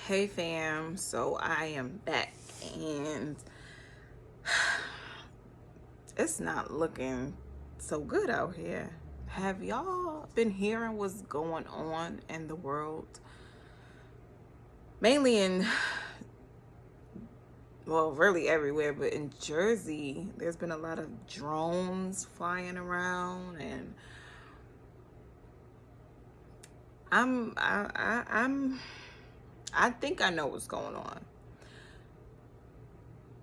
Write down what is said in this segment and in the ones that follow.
Hey fam, so I am back and it's not looking so good out here. Have y'all been hearing what's going on in the world? Mainly in, well, really everywhere, but in Jersey, there's been a lot of drones flying around, and I'm I think I know what's going on.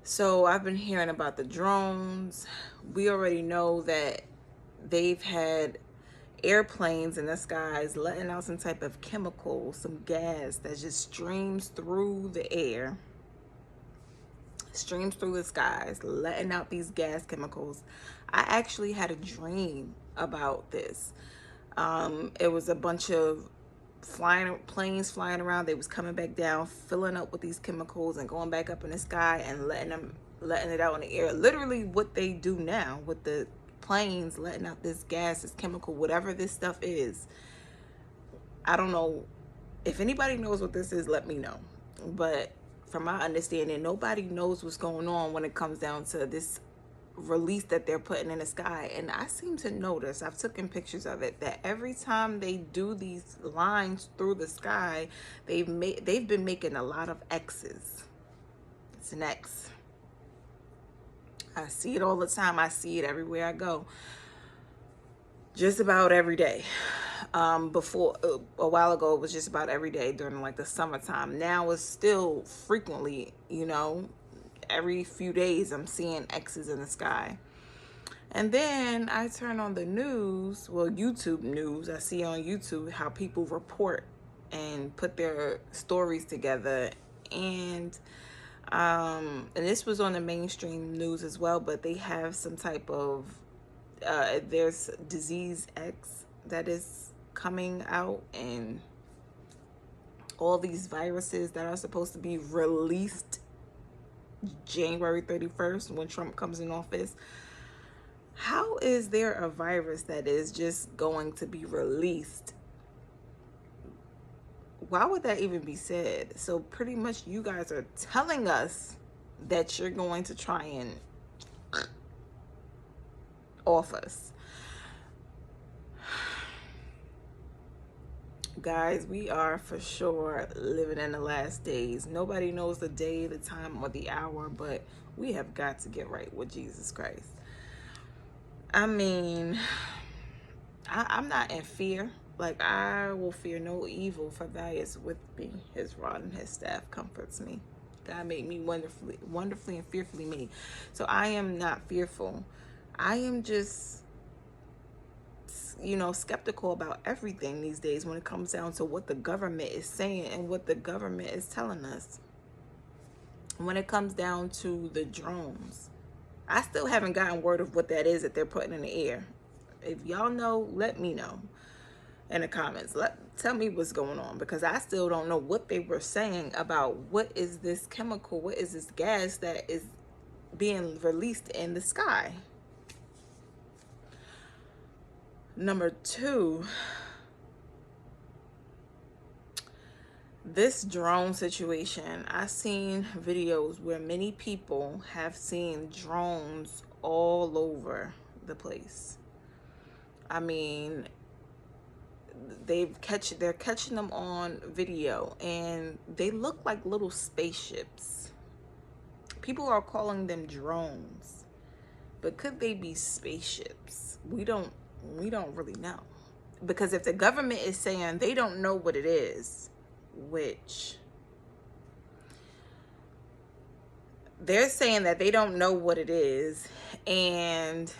So I've been hearing about the drones. We already know that they've had airplanes in the skies letting out some type of chemical, some gas that just streams through the air, streams through the skies, letting out these gas chemicals. I actually had a dream about this. It was a bunch of flying planes flying around. They was coming back down, filling up with these chemicals and going back up in the sky and letting it out in the air. Literally what they do now with the planes letting out this gas, this chemical, whatever this stuff is. I don't know. If anybody knows what this is, let me know. But from my understanding, nobody knows what's going on when it comes down to this release that they're putting in the sky. And I seem to notice, I've taken pictures of it, that every time they do these lines through the sky, they've been making a lot of X's. It's an X. I see it all the time. I see it everywhere I go. Just about every day. Before a while ago, it was just about every day during like the summertime. Now it's still frequently, every few days I'm seeing X's in the sky. And then I turn on the news, well, YouTube news. I see on YouTube how people report and put their stories together. And this was on the mainstream news as well, but they have some type of, there's disease X that is coming out, and all these viruses that are supposed to be released January 31st when Trump comes in office. How is there a virus that is just going to be released? Why would that even be said? So pretty much you guys are telling us that you're going to try and off us. Guys, we are for sure living in the last days. Nobody knows the day, the time, or the hour, but we have got to get right with Jesus Christ. I mean, I'm not in fear. Like, I will fear no evil, for thy is with me. His rod and his staff comforts me. God made me wonderfully and fearfully made. So I am not fearful. I am just, skeptical about everything these days when it comes down to what the government is saying and what the government is telling us. When it comes down to the drones, I still haven't gotten word of what that is that they're putting in the air. If y'all know, let me know in the comments. Tell me what's going on, because I still don't know what they were saying about what is this chemical, what is this gas that is being released in the sky. Number two, this drone situation. I've seen videos where many people have seen drones all over the place. I mean, they're catching them on video, and they look like little spaceships. People are calling them drones, but could they be spaceships? We don't really know, because if the government is saying they don't know what it is, which they're saying that they don't know what it is, and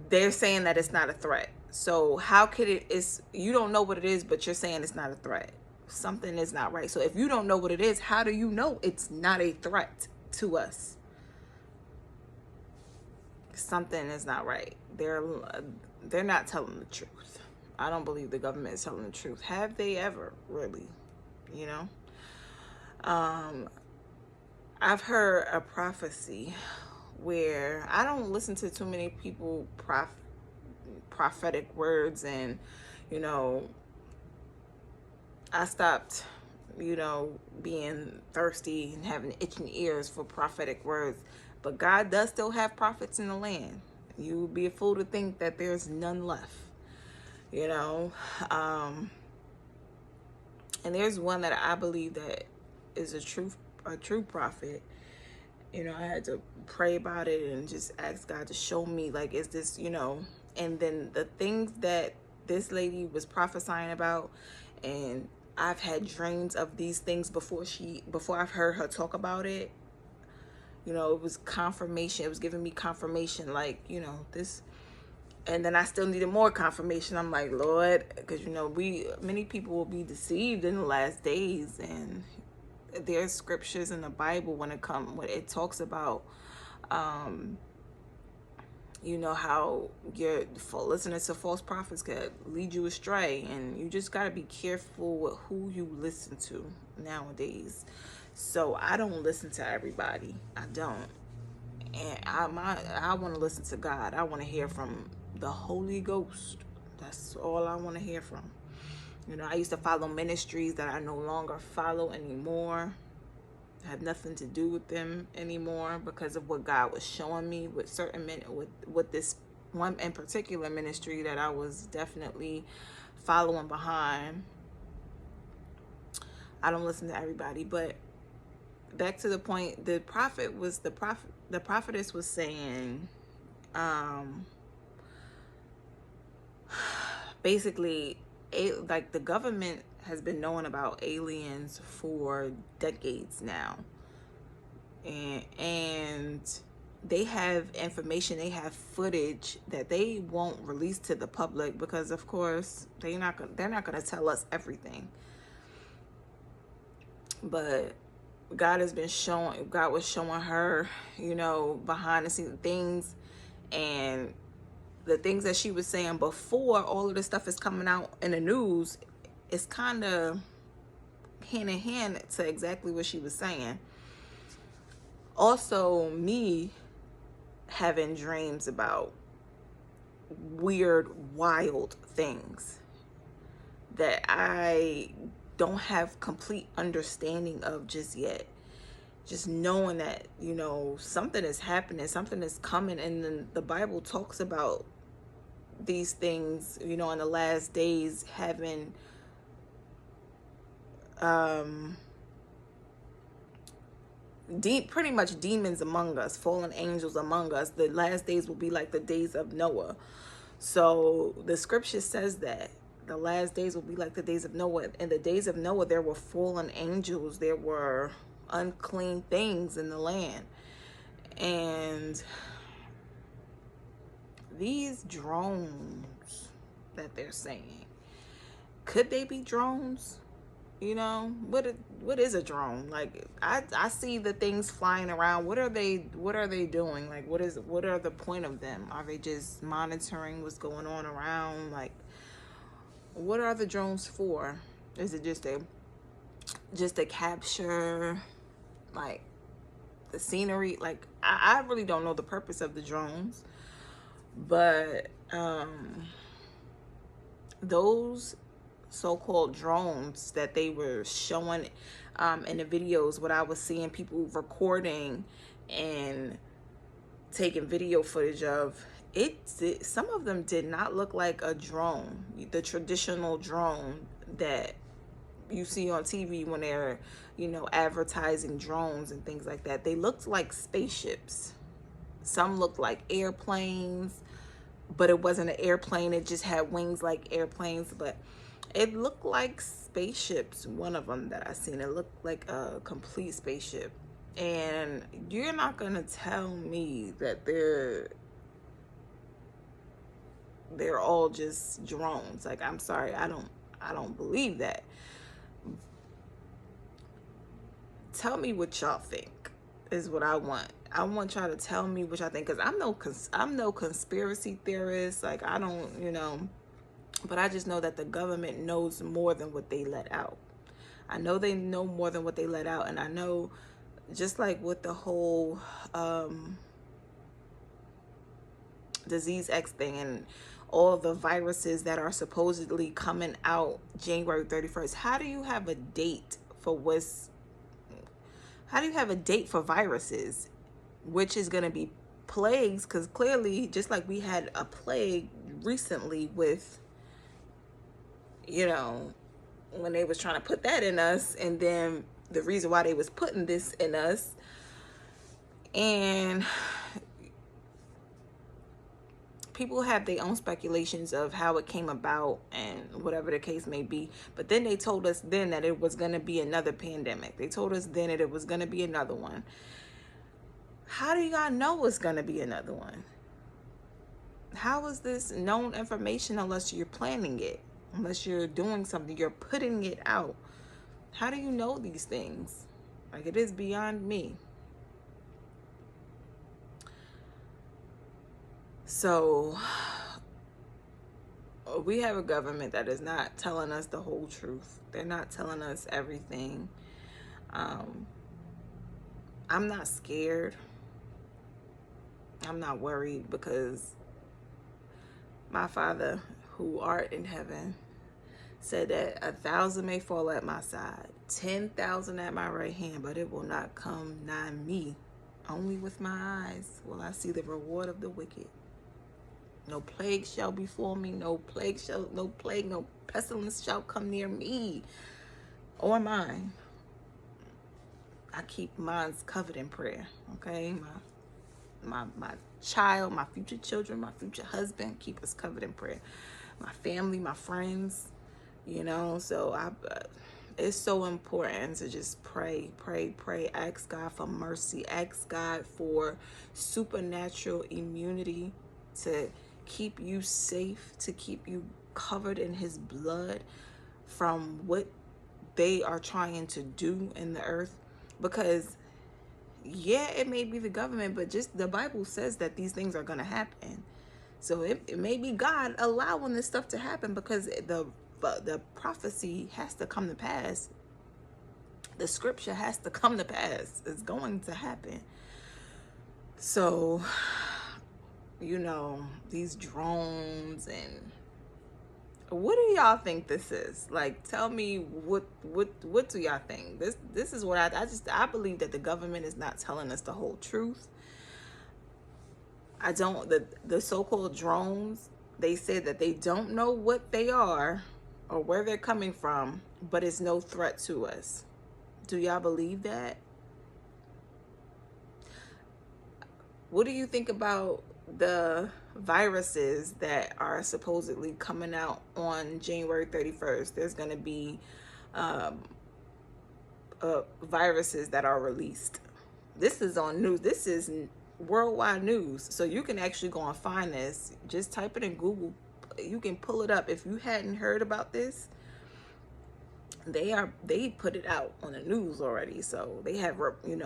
they're saying that it's not a threat. So how could you don't know what it is, but you're saying it's not a threat? Something is not right. So if you don't know what it is, how do you know it's not a threat to us? Something is not right. They're not telling the truth. I don't believe the government is telling the truth. Have they ever really? I've heard a prophecy where I don't listen to too many people prophetic words and I stopped, being thirsty and having itching ears for prophetic words. But God does still have prophets in the land. You would be a fool to think that there's none left, you know. And there's one that I believe that is a true prophet. I had to pray about it and just ask God to show me, like, is this, and then the things that this lady was prophesying about, and I've had dreams of these things before I've heard her talk about it. It was confirmation. It was giving me confirmation, like, this. And then I still needed more confirmation. I'm like, Lord, because many people will be deceived in the last days, and there's scriptures in the Bible when it talks about, how you're listening to false prophets could lead you astray, and you just got to be careful with who you listen to nowadays. So I don't listen to everybody. I don't. And I want to listen to God. I want to hear from the Holy Ghost. That's all I want to hear from. I used to follow ministries that I no longer follow anymore. I have nothing to do with them anymore because of what God was showing me with certain men, with this one in particular ministry that I was definitely following behind. I don't listen to everybody, but back to the point, the prophetess was saying, basically, like, the government has been knowing about aliens for decades now, and they have information, they have footage that they won't release to the public because, of course, they're not gonna tell us everything. But God was showing her, behind the scenes things, and the things that she was saying before all of this stuff is coming out in the news, it's kind of hand in hand to exactly what she was saying. Also, me having dreams about weird, wild things that I don't have complete understanding of just yet. Just knowing that, something is happening, something is coming. And then the Bible talks about these things, in the last days, having pretty much demons among us, fallen angels among us. The last days will be like the days of Noah. So the scripture says that the last days will be like the days of Noah. In the days of Noah, there were fallen angels, there were unclean things in the land. And these drones that they're saying, could they be drones? What is a drone? Like, I see the things flying around. What are they doing? Like, what are the point of them? Are they just monitoring what's going on around? Like, what are the drones for? Is it just to capture, like, the scenery? Like, I really don't know the purpose of the drones. But those so-called drones that they were showing in the videos, what I was seeing people recording and taking video footage of, some of them did not look like a drone, the traditional drone that you see on TV when they're, advertising drones and things like that. They looked like spaceships. Some looked like airplanes, but it wasn't an airplane. It just had wings like airplanes, but it looked like spaceships. One of them that I seen, it looked like a complete spaceship. And you're not gonna tell me that they're all just drones. Like, I'm sorry, I don't believe that. Tell me what y'all think is what I want. I want y'all to tell me what y'all think, because I'm no conspiracy theorist. Like, I don't, but I just know that the government knows more than what they let out. I know they know more than what they let out. And I know, just like with the whole disease X thing and all the viruses that are supposedly coming out January 31st. How do you have a date for viruses, which is going to be plagues? Because clearly, just like we had a plague recently with, when they was trying to put that in us, and then the reason why they was putting this in us, and people have their own speculations of how it came about and whatever the case may be. But then they told us then that it was going to be another pandemic. They told us then that it was going to be another one. How do y'all know it's going to be another one? How is this known information unless you're planning it? Unless you're doing something, you're putting it out. How do you know these things? Like, it is beyond me. So we have a government that is not telling us the whole truth. They're not telling us everything. I'm not scared. I'm not worried, because my Father who art in heaven said that 1,000 may fall at my side, 10,000 at my right hand, but it will not come nigh me. Only with my eyes will I see the reward of the wicked. No plague shall befall me, no pestilence shall come near me or mine. I keep mine covered in prayer, okay? My child, my future children, my future husband, keep us covered in prayer. My family, my friends, so it's so important to just pray, ask God for mercy, ask God for supernatural immunity to keep you safe, to keep you covered in his blood from what they are trying to do in the earth. Because yeah, it may be the government, but just the Bible says that these things are going to happen. So it may be God allowing this stuff to happen, because the prophecy has to come to pass. The scripture has to come to pass. It's going to happen. So, these drones, and what do y'all think this is? Like, tell me, what do y'all think? This is what I believe that the government is not telling us the whole truth. The so-called drones, they said that they don't know what they are or where they're coming from, but it's no threat to us. Do y'all believe that? What do you think about the viruses that are supposedly coming out on January 31st? There's going to be viruses that are released. This is on news. This is worldwide news. So you can actually go and find this. Just type it in Google. You can pull it up. If you hadn't heard about this, they put it out on the news already. So they have,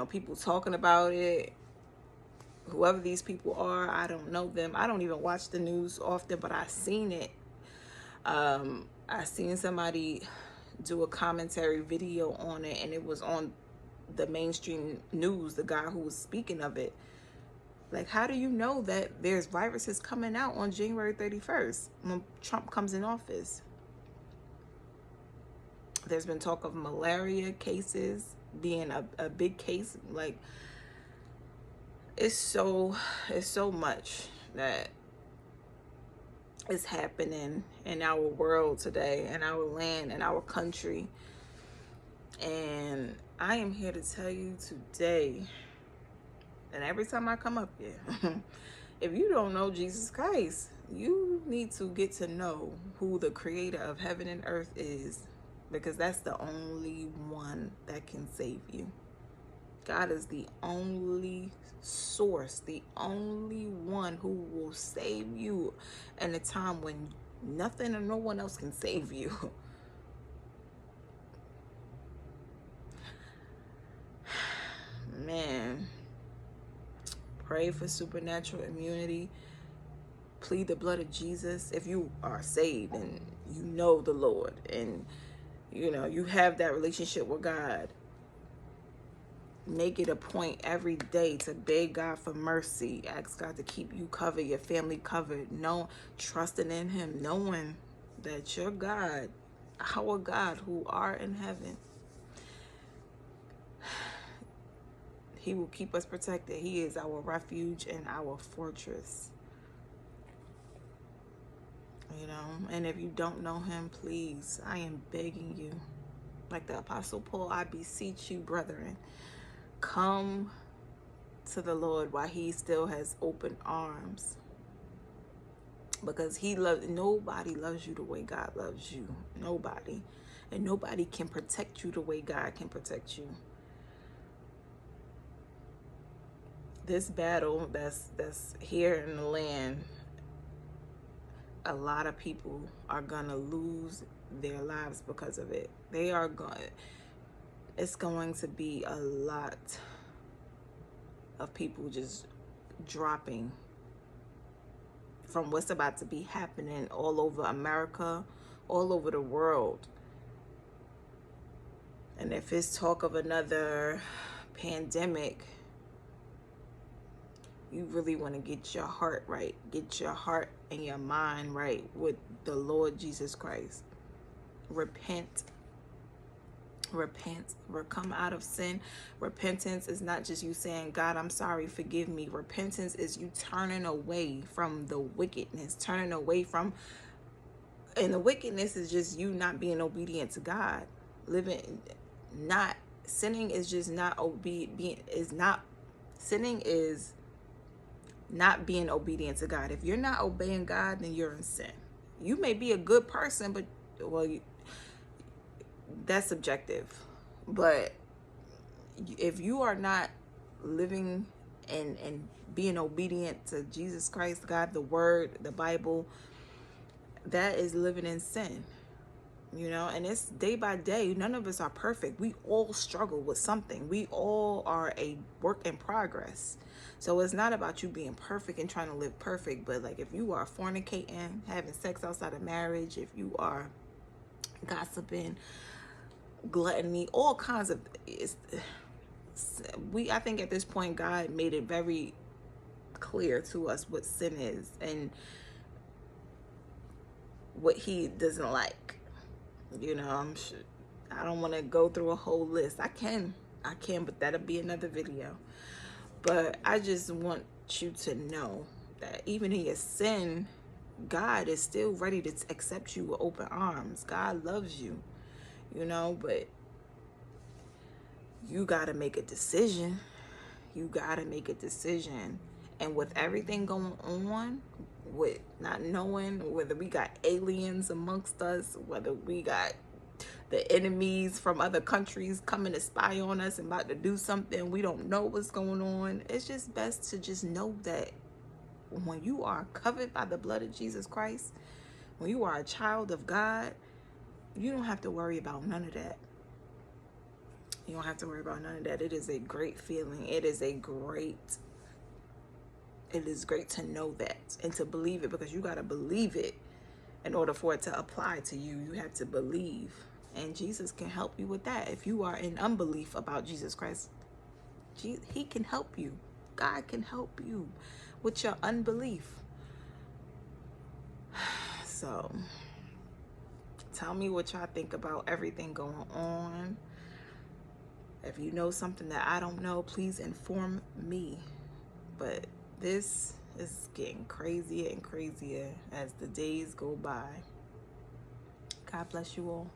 people talking about it. Whoever these people are, I don't know them. I don't even watch the news often, but I seen it. I seen somebody do a commentary video on it, and it was on the mainstream news, the guy who was speaking of it. Like, how do you know that there's viruses coming out on January 31st when Trump comes in office? There's been talk of malaria cases being a big case. Like, it's so much that is happening in our world today, in our land, in our country. And I am here to tell you today, and every time I come up here, if you don't know Jesus Christ, you need to get to know who the creator of heaven and earth is, because that's the only one that can save you. God is the only source, the only one who will save you in a time when nothing or no one else can save you. Man, pray for supernatural immunity. Plead the blood of Jesus if you are saved and you know the Lord, and you have that relationship with God. make it a point every day to beg God for mercy. Ask God to keep you covered, your family covered. No, trusting in him, knowing that your God, our God who are in heaven, he will keep us protected. He is our refuge and our fortress. You know, and if you don't know him, please, I am begging you, like the Apostle Paul, I beseech you, brethren, come to the Lord while he still has open arms, because nobody loves you the way God loves you. Nobody. And nobody can protect you the way God can protect you. This battle that's here in the land, a lot of people are gonna lose their lives because of it. It's going to be a lot of people just dropping from what's about to be happening all over America, all over the world. And if it's talk of another pandemic, you really want to get your heart right. Get your heart and your mind right with the Lord Jesus Christ. Repent. Come out of sin. Repentance is not just you saying, God, I'm sorry, forgive me. Repentance is you turning away from the wickedness, and the wickedness is just you not being obedient to God. Sinning is not being obedient to God. If you're not obeying God, then you're in sin. You may be a good person, but that's subjective. But if you are not living and being obedient to Jesus Christ, God, the Word, the Bible, that is living in sin. You know, and it's day by day. None of us are perfect. We all struggle with something. We all are a work in progress. So it's not about you being perfect and trying to live perfect, but like if you are fornicating, having sex outside of marriage, if you are gossiping, gluttony, all kinds of I think at this point God made it very clear to us what sin is and what he doesn't like. You know, I don't want to go through a whole list. I can, but that'll be another video. But I just want you to know that even in your sin, God is still ready to accept you with open arms. God loves you, you know, but you got to make a decision. You got to make a decision. And with everything going on, with not knowing whether we got aliens amongst us, whether we got the enemies from other countries coming to spy on us and about to do something, we don't know what's going on. It's just best to just know that when you are covered by the blood of Jesus Christ, when you are a child of God, you don't have to worry about none of that. You don't have to worry about none of that. It is a great feeling. It is great to know that and to believe it, because you got to believe it in order for it to apply to you. You have to believe, and Jesus can help you with that. If you are in unbelief about Jesus Christ, he can help you. God can help you with your unbelief. So tell me what y'all think about everything going on. If you know something that I don't know, please inform me. But this is getting crazier and crazier as the days go by. God bless you all.